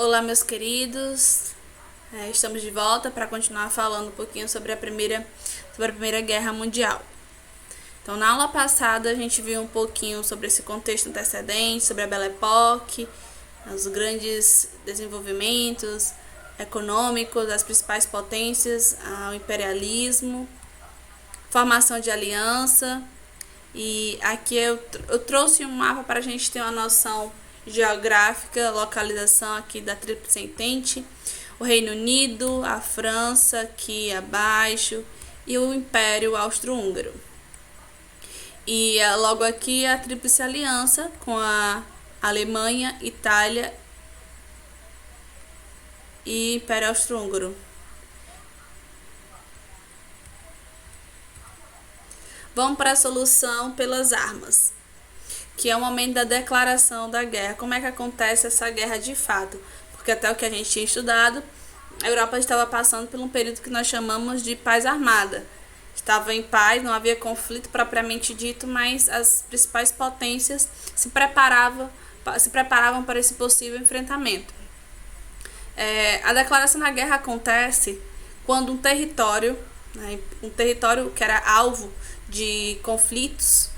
Olá, meus queridos. Estamos de volta para continuar falando um pouquinho sobre a Primeira Guerra Mundial. Então, na aula passada, a gente viu um pouquinho sobre esse contexto antecedente, sobre a Belle Époque, os grandes desenvolvimentos econômicos das principais potências, o imperialismo, formação de aliança. E aqui eu trouxe um mapa para a gente ter uma noção geográfica, localização aqui da Tríplice Entente, o Reino Unido, a França aqui abaixo e o Império Austro-Húngaro. E logo aqui a Tríplice Aliança com a Alemanha, Itália e Império Austro-Húngaro. Vamos para a solução pelas armas, que é o momento da declaração da guerra. Como é que acontece essa guerra de fato? Porque até o que a gente tinha estudado, a Europa estava passando por um período que nós chamamos de paz armada. Estava em paz, não havia conflito propriamente dito, mas as principais potências se preparavam para esse possível enfrentamento. A declaração da guerra acontece quando um território que era alvo de conflitos,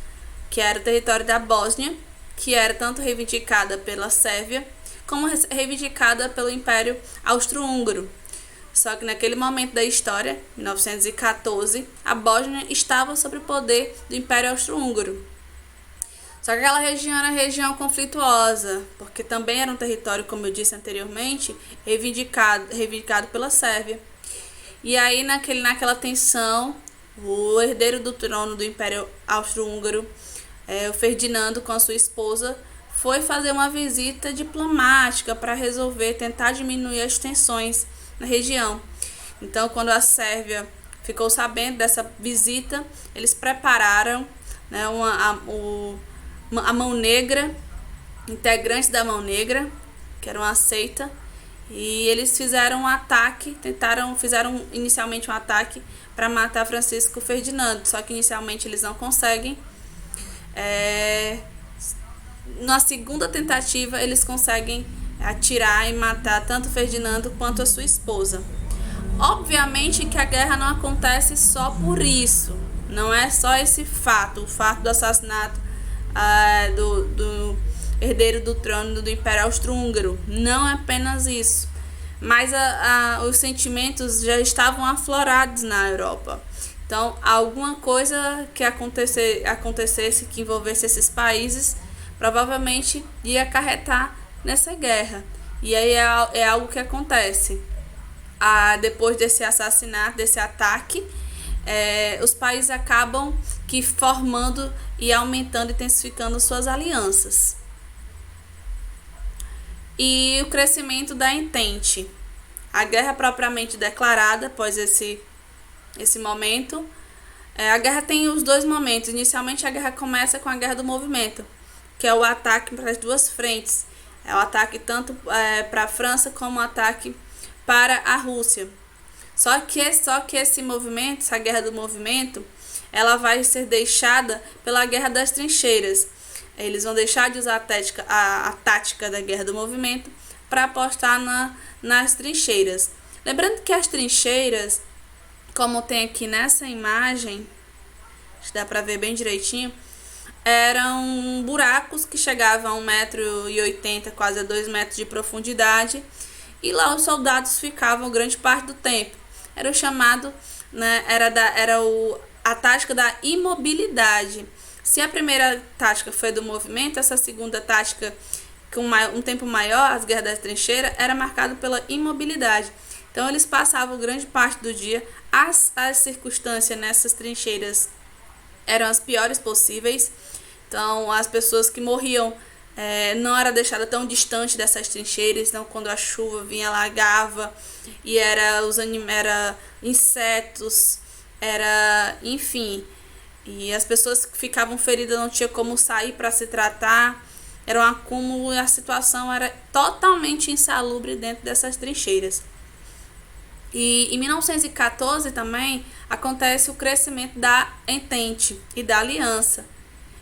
que era o território da Bósnia, que era tanto reivindicada pela Sérvia como reivindicada pelo Império Austro-Húngaro. Só que naquele momento da história, 1914, a Bósnia estava sob o poder do Império Austro-Húngaro. Só que aquela região era região conflituosa, porque também era um território, como eu disse anteriormente, reivindicado pela Sérvia. E aí, naquela tensão, o herdeiro do trono do Império Austro-Húngaro, o Ferdinando, com a sua esposa, foi fazer uma visita diplomática para tentar diminuir as tensões na região. Então, quando a Sérvia ficou sabendo dessa visita, eles prepararam a Mão Negra, integrantes da Mão Negra, que era uma seita, e eles fizeram um ataque, fizeram inicialmente um ataque para matar Francisco Ferdinando, só que inicialmente eles não conseguem. Na segunda tentativa eles conseguem atirar e matar tanto Ferdinando quanto a sua esposa. Obviamente que a guerra não acontece só por isso, não é só esse fato, o fato do assassinato do herdeiro do trono do Império Austro-Húngaro, não é apenas isso, mas os sentimentos já estavam aflorados na Europa. Então, alguma coisa que acontecesse que envolvesse esses países, provavelmente ia acarretar nessa guerra. E aí é algo que acontece. Depois desse assassinato, desse ataque, os países acabam formando e aumentando, intensificando suas alianças. E o crescimento da Entente. A guerra propriamente declarada, após esse momento, a guerra tem os dois momentos. Inicialmente a guerra começa com a Guerra do Movimento, que é o ataque para as duas frentes. É o ataque tanto para a França como o ataque para a Rússia. Só que esse movimento, essa Guerra do Movimento, ela vai ser deixada pela Guerra das Trincheiras. Eles vão deixar de usar a tática da Guerra do Movimento para apostar nas trincheiras. Lembrando que as trincheiras, como tem aqui nessa imagem, acho que dá para ver bem direitinho, eram buracos que chegavam a 1,80 m, quase a 2 metros de profundidade, e lá os soldados ficavam grande parte do tempo. Era o chamado, a tática da imobilidade. Se a primeira tática foi do movimento, essa segunda tática, com um tempo maior, as guerras das trincheiras, era marcada pela imobilidade. Então, eles passavam grande parte do dia, as circunstâncias nessas trincheiras eram as piores possíveis. Então, as pessoas que morriam não era deixada tão distante dessas trincheiras. Então, quando a chuva vinha, alagava, e era insetos, enfim. E as pessoas que ficavam feridas não tinham como sair para se tratar. Era um acúmulo e a situação era totalmente insalubre dentro dessas trincheiras. E em 1914 também acontece o crescimento da Entente e da Aliança.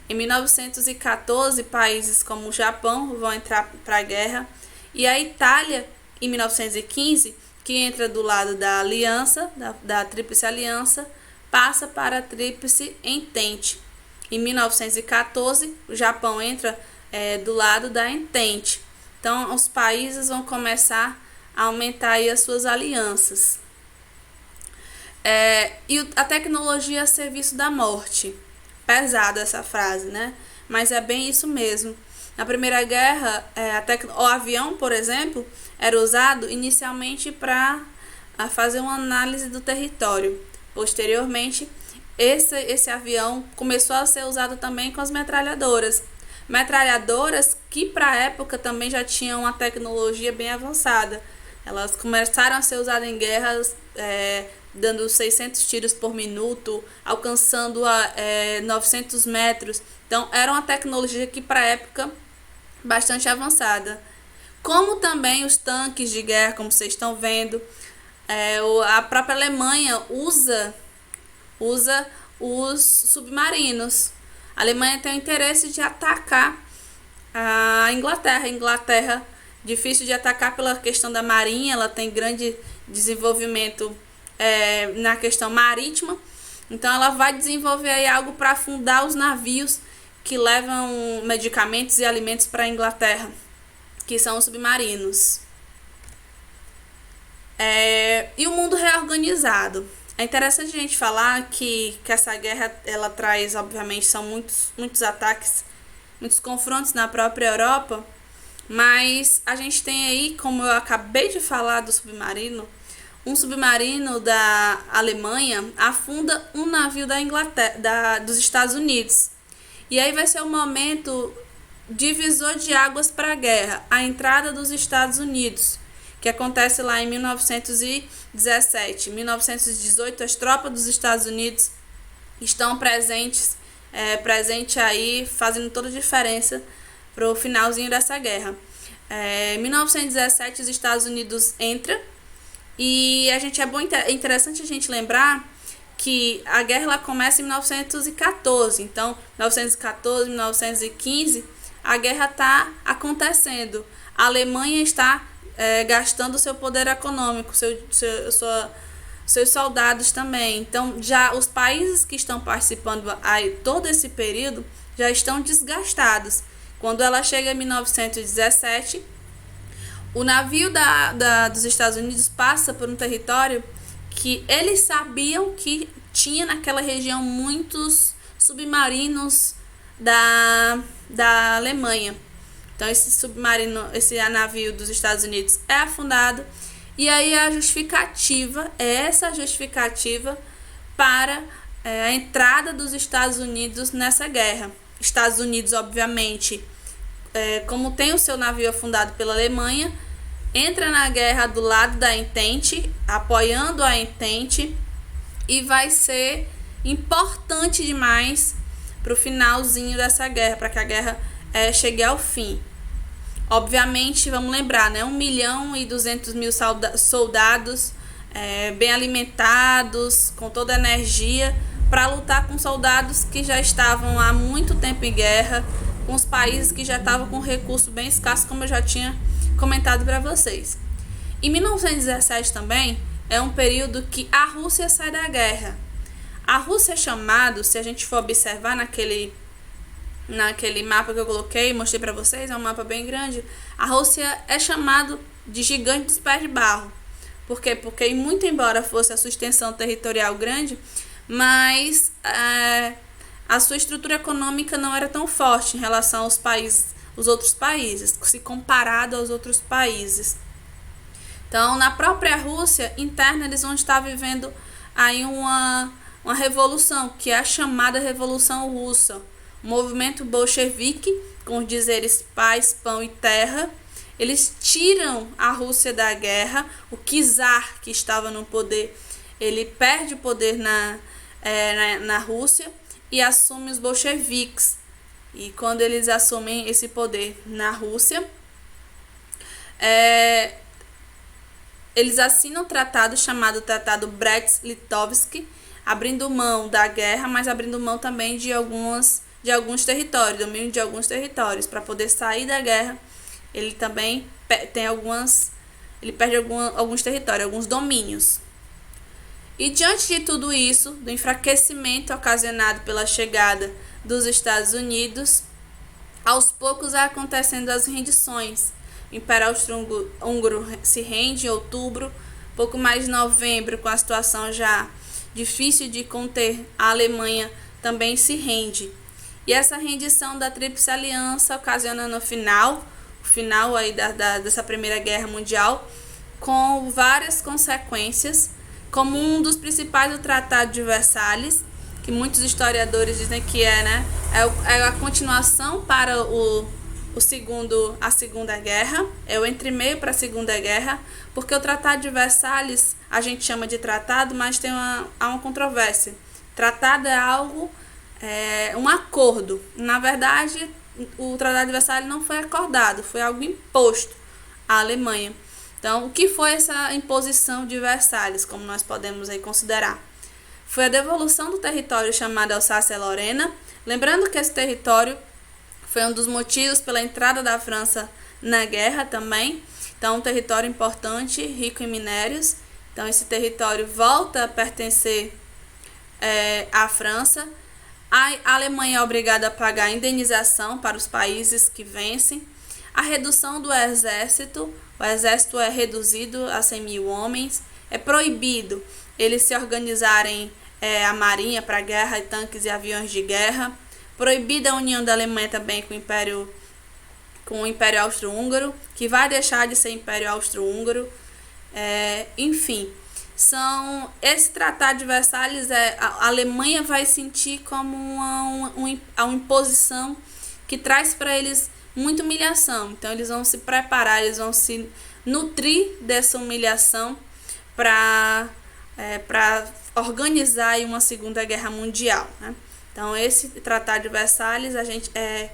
Em 1914, países como o Japão vão entrar para a guerra E a Itália, em 1915, que entra do lado da aliança, da Tríplice Aliança, passa para a Tríplice Entente. Em 1914, o Japão entra do lado da Entente. Então, os países vão começar a aumentar aí as suas alianças. E a tecnologia a serviço da morte. Pesada essa frase, né? Mas é bem isso mesmo. Na Primeira Guerra, o avião, por exemplo, era usado inicialmente para fazer uma análise do território. Posteriormente, esse avião começou a ser usado também com as metralhadoras. Metralhadoras que para a época também já tinham uma tecnologia bem avançada. Elas começaram a ser usadas em guerras, dando 600 tiros por minuto, alcançando 900 metros. Então, era uma tecnologia que para a época bastante avançada. Como também os tanques de guerra, como vocês estão vendo, a própria Alemanha usa os submarinos. A Alemanha tem o interesse de atacar a Inglaterra. A Inglaterra, difícil de atacar pela questão da marinha, ela tem grande desenvolvimento na questão marítima. Então ela vai desenvolver aí algo para afundar os navios que levam medicamentos e alimentos para a Inglaterra, que são os submarinos. E o mundo reorganizado. É interessante a gente falar que essa guerra, ela traz, obviamente, são muitos ataques, muitos confrontos na própria Europa, mas a gente tem aí, como eu acabei de falar do submarino, um submarino da Alemanha afunda um navio da Inglaterra, dos Estados Unidos. E aí vai ser o momento divisor de águas para a guerra, a entrada dos Estados Unidos, que acontece lá em 1917. Em 1918, as tropas dos Estados Unidos estão presentes aí, fazendo toda a diferença para o finalzinho dessa guerra. Em 1917, os Estados Unidos entram, e é interessante a gente lembrar que a guerra ela começa em 1914. Então, 1914, 1915, a guerra está acontecendo. A Alemanha está gastando seu poder econômico, seus soldados também. Então, já os países que estão participando aí todo esse período já estão desgastados. Quando ela chega em 1917, o navio dos Estados Unidos passa por um território que eles sabiam que tinha naquela região muitos submarinos da Alemanha. Então esse navio dos Estados Unidos é afundado, e aí essa justificativa para a entrada dos Estados Unidos nessa guerra. Estados Unidos, obviamente, como tem o seu navio afundado pela Alemanha, entra na guerra do lado da Entente, apoiando a Entente, e vai ser importante demais para o finalzinho dessa guerra, para que a guerra chegue ao fim. Obviamente, vamos lembrar, né? 1.200.000 soldados bem alimentados, com toda a energia, para lutar com soldados que já estavam há muito tempo em guerra, com os países que já estavam com recurso bem escasso, como eu já tinha comentado para vocês. Em 1917 também é um período que a Rússia sai da guerra. A Rússia é chamado, se a gente for observar naquele mapa que eu coloquei, mostrei para vocês, é um mapa bem grande. A Rússia é chamado de gigante dos pés de barro. Por quê? Porque muito embora fosse a sua extensão territorial grande, mas a sua estrutura econômica não era tão forte em relação os outros países, se comparado aos outros países. Então, na própria Rússia interna, eles vão estar vivendo aí uma revolução, que é a chamada Revolução Russa. O movimento bolchevique, com os dizeres paz, pão e terra, eles tiram a Rússia da guerra. O czar, que estava no poder, ele perde o poder na Rússia e assume os bolcheviques. E quando eles assumem esse poder na Rússia, eles assinam um tratado chamado Tratado Brest-Litovsk, abrindo mão da guerra, mas abrindo mão também de alguns territórios, domínio de alguns territórios, para poder sair da guerra ele também ele perde alguns territórios, alguns domínios. E diante de tudo isso, do enfraquecimento ocasionado pela chegada dos Estados Unidos, aos poucos vai acontecendo as rendições. O Império Austro-Húngaro se rende em outubro, pouco mais de novembro, com a situação já difícil de conter, a Alemanha também se rende. E essa rendição da Tríplice Aliança ocasiona no final aí dessa Primeira Guerra Mundial, com várias consequências, como um dos principais o Tratado de Versalhes, que muitos historiadores dizem que é a continuação para a Segunda Guerra, é o entremeio para a Segunda Guerra, porque o Tratado de Versalhes a gente chama de tratado, mas há uma controvérsia. Tratado é algo, um acordo. Na verdade, o Tratado de Versalhes não foi acordado, foi algo imposto à Alemanha. Então, o que foi essa imposição de Versalhes, como nós podemos aí considerar? Foi a devolução do território chamado Alsácia-Lorena. Lembrando que esse território foi um dos motivos pela entrada da França na guerra também. Então, um território importante, rico em minérios. Então, esse território volta a pertencer à França. A Alemanha é obrigada a pagar indenização para os países que vencem. A redução do exército. O exército é reduzido a 100 mil homens. É proibido eles se organizarem a marinha para guerra, tanques e aviões de guerra. Proibida a união da Alemanha também com o Império Austro-Húngaro, que vai deixar de ser Império Austro-Húngaro. Enfim, esse Tratado de Versalhes, a Alemanha vai sentir como uma imposição que traz para eles muita humilhação. Então, eles vão se preparar, eles vão se nutrir dessa humilhação para organizar aí uma Segunda Guerra Mundial, né? Então, esse Tratado de Versalhes é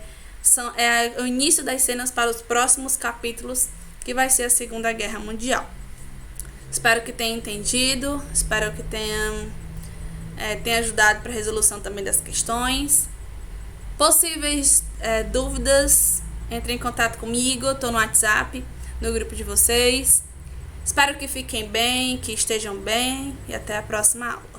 o início das cenas para os próximos capítulos, que vai ser a Segunda Guerra Mundial. Espero que tenham entendido, espero que tenha ajudado para a resolução também das questões. Possíveis dúvidas, entre em contato comigo, estou no WhatsApp, no grupo de vocês. Espero que fiquem bem, que estejam bem e até a próxima aula.